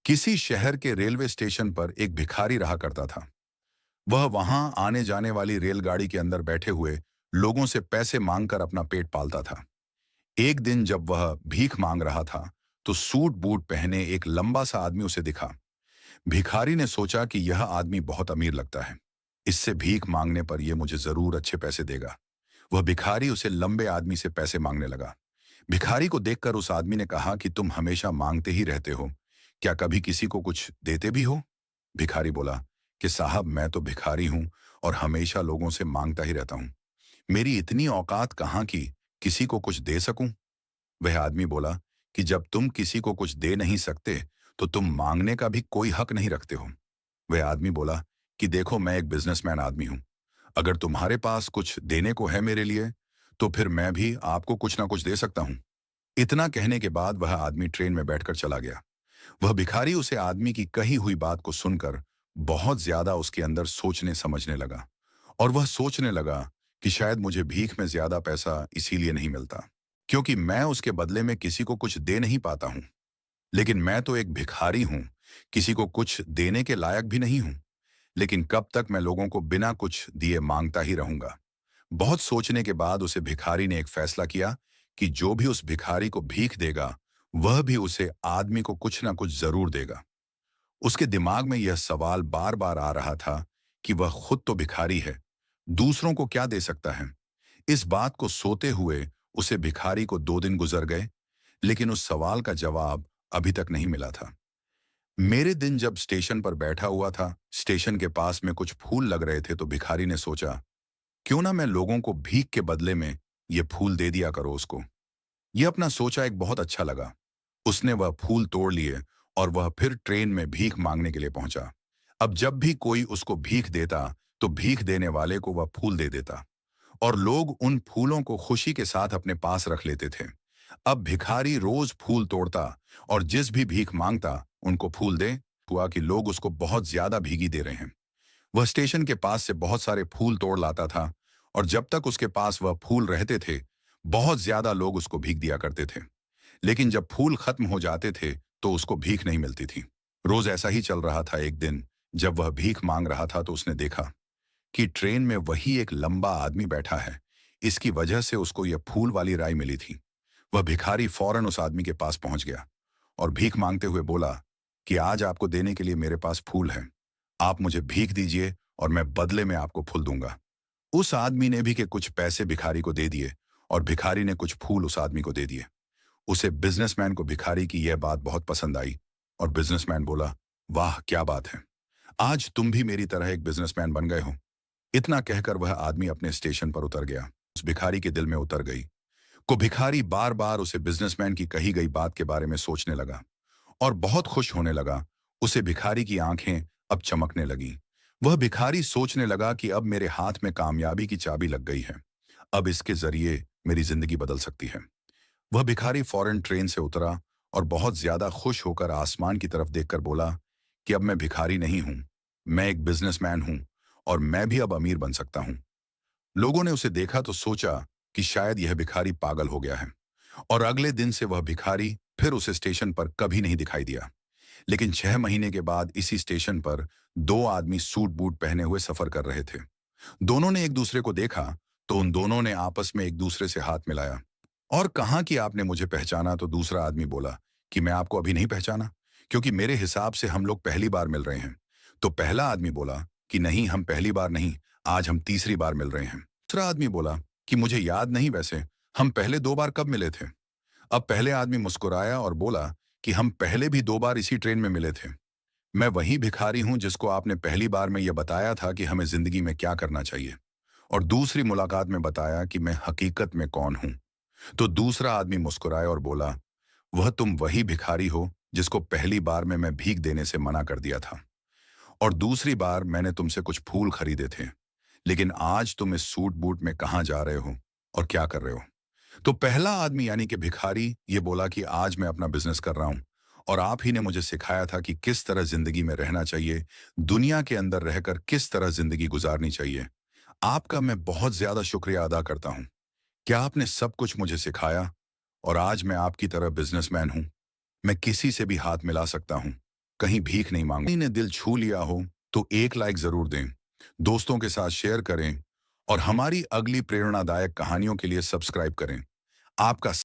किसी शहर के रेलवे स्टेशन पर एक भिखारी रहा करता था। वह वहां आने जाने वाली रेलगाड़ी के अंदर बैठे हुए लोगों से पैसे मांगकर अपना पेट पालता था। एक दिन जब वह भीख मांग रहा था, तो सूट बूट पहने एक लंबा सा आदमी उसे दिखा। भिखारी ने सोचा कि यह आदमी बहुत अमीर लगता है। इससे भीख मांगने पर यह मुझे जरूर अच्छे पैसे देगा। वह भिखारी उसे लंबे आदमी से पैसे मांगने लगा। भिखारी को देखकर उस आदमी ने कहा कि तुम हमेशा मांगते ही रहते हो, क्या कभी किसी को कुछ देते भी हो? भिखारी बोला कि साहब, मैं तो भिखारी हूं और हमेशा लोगों से मांगता ही रहता हूं। मेरी इतनी औकात कहाँ की किसी को कुछ दे सकूं? वह आदमी बोला कि जब तुम किसी को कुछ दे नहीं सकते, तो तुम मांगने का भी कोई हक नहीं रखते हो। वह आदमी बोला कि देखो, मैं एक बिजनेसमैन आदमी हूं। अगर तुम्हारे पास कुछ देने को है मेरे लिए, तो फिर मैं भी आपको कुछ ना कुछ दे सकता हूं। इतना कहने के बाद वह आदमी ट्रेन में बैठकर चला गया। वह भिखारी उसे आदमी की कही हुई बात को सुनकर बहुत ज्यादा उसके अंदर सोचने समझने लगा। और वह सोचने लगा कि शायद मुझे भीख में ज्यादा पैसा इसीलिए नहीं मिलता, क्योंकि मैं उसके बदले में किसी को कुछ दे नहीं पाता हूं। लेकिन मैं तो एक भिखारी हूं, किसी को कुछ देने के लायक भी नहीं हूं। लेकिन कब तक मैं लोगों को बिना कुछ दिए मांगता ही रहूंगा? बहुत सोचने के बाद उसे भिखारी ने एक फैसला किया कि जो भी उस भिखारी को भीख देगा, वह भी उसे आदमी को कुछ ना कुछ जरूर देगा। उसके दिमाग में यह सवाल बार बार आ रहा था कि वह खुद तो भिखारी है, दूसरों को क्या दे सकता है। इस बात को सोते हुए उसे भिखारी को 2 दिन गुजर गए, लेकिन उस सवाल का जवाब अभी तक नहीं मिला था। मेरे दिन जब स्टेशन पर बैठा हुआ था, स्टेशन के पास में कुछ फूल लग रहे थे, तो भिखारी ने सोचा, क्यों ना मैं लोगों को भीख के बदले में ये फूल दे दिया करो उसको। यह अपना सोचा एक बहुत अच्छा लगा। उसने वह फूल तोड़ लिए और वह फिर ट्रेन में भीख मांगने के लिए पहुंचा। अब जब भी कोई उसको भीख देता, तो भीख देने वाले को वह फूल दे देता और लोग उन फूलों को खुशी के साथ अपने पास रख लेते थे। अब भिखारी रोज फूल तोड़ता और जिस भी भीख मांगता उनको फूल दे। हुआ कि लोग उसको बहुत ज्यादा भीगी दे रहे हैं। वह स्टेशन के पास से बहुत सारे फूल तोड़ लाता था और जब तक उसके पास वह फूल रहते थे, बहुत ज्यादा लोग उसको भीख दिया करते थे। लेकिन जब फूल खत्म हो जाते थे, तो उसको भीख नहीं मिलती थी। रोज ऐसा ही चल रहा था। एक दिन जब वह भीख मांग रहा था, तो उसने देखा कि ट्रेन में वही एक लंबा आदमी बैठा है। इसकी वजह से उसको यह फूल वाली राय मिली थी। वह भिखारी फौरन उस आदमी के पास पहुंच गया और भीख मांगते हुए बोला कि आज आपको देने के लिए मेरे पास फूल है। आप मुझे भीख दीजिए और मैं बदले में आपको फूल दूंगा। उस आदमी ने भी के कुछ पैसे भिखारी को दे दिए और भिखारी ने कुछ फूल उस आदमी को दे दिए। उसे बिजनेसमैन को भिखारी की यह बात बहुत पसंद आई और बिजनेसमैन बोला, वाह क्या बात है, आज तुम भी मेरी तरह एक बिजनेसमैन बन गए हो। इतना कहकर वह आदमी अपने स्टेशन पर उतर गया। उस भिखारी के दिल में उतर गई को भिखारी बार बार उसे बिजनेसमैन की कही गई बात के बारे में सोचने लगा और बहुत खुश होने लगा। उसे भिखारी की आंखें अब चमकने लगी। वह भिखारी सोचने लगा कि अब मेरे हाथ में कामयाबी की चाबी लग गई है। अब इसके जरिए मेरी जिंदगी बदल सकती है। वह भिखारी फौरन ट्रेन से उतरा और बहुत ज्यादा खुश होकर आसमान की तरफ देखकर बोला कि अब मैं भिखारी नहीं हूं, मैं एक बिजनेसमैन हूं और मैं भी अब अमीर बन सकता हूं। लोगों ने उसे देखा तो सोचा कि शायद यह भिखारी पागल हो गया है और अगले दिन से वह भिखारी फिर उसे स्टेशन पर कभी नहीं दिखाई दिया। लेकिन 6 महीने के बाद इसी स्टेशन पर 2 आदमी सूट बूट पहने हुए सफर कर रहे थे। दोनों ने एक दूसरे को देखा तो उन दोनों ने आपस में एक दूसरे से हाथ मिलाया और कहा कि आपने मुझे पहचाना? तो दूसरा आदमी बोला कि मैं आपको अभी नहीं पहचाना, क्योंकि मेरे हिसाब से हम लोग पहली बार मिल रहे हैं। तो पहला आदमी बोला कि नहीं, हम पहली बार नहीं, आज हम तीसरी बार मिल रहे हैं। दूसरा आदमी बोला कि मुझे याद नहीं, वैसे हम पहले 2 बार कब मिले थे? अब पहले आदमी मुस्कुराया और बोला कि हम पहले भी 2 बार इसी ट्रेन में मिले थे। मैं वही भिखारी हूं जिसको आपने पहली बार में यह बताया था कि हमें जिंदगी में क्या करना चाहिए, और दूसरी मुलाकात में बताया कि मैं हकीकत में कौन हूं। तो दूसरा आदमी मुस्कुराया और बोला, वह तुम वही भिखारी हो जिसको पहली बार में मैं भीख देने से मना कर दिया था और दूसरी बार मैंने तुमसे कुछ फूल खरीदे थे। लेकिन आज तुम इस सूट बूट में कहाँ जा रहे हो और क्या कर रहे हो? तो पहला आदमी यानी कि भिखारी ये बोला कि आज मैं अपना बिजनेस कर रहा हूं और आप ही ने मुझे सिखाया था कि किस तरह जिंदगी में रहना चाहिए, दुनिया के अंदर रहकर किस तरह जिंदगी गुजारनी चाहिए। आपका मैं बहुत ज्यादा शुक्रिया अदा करता हूं। क्या आपने सब कुछ मुझे सिखाया और आज मैं आपकी तरह बिजनेसमैन हूं। मैं किसी से भी हाथ मिला सकता हूं। कहीं भीख नहीं मांगा। किसी ने दिल छू लिया हो तो एक लाइक जरूर दें, दोस्तों के साथ शेयर करें और हमारी अगली प्रेरणादायक कहानियों के लिए सब्सक्राइब करें। आपका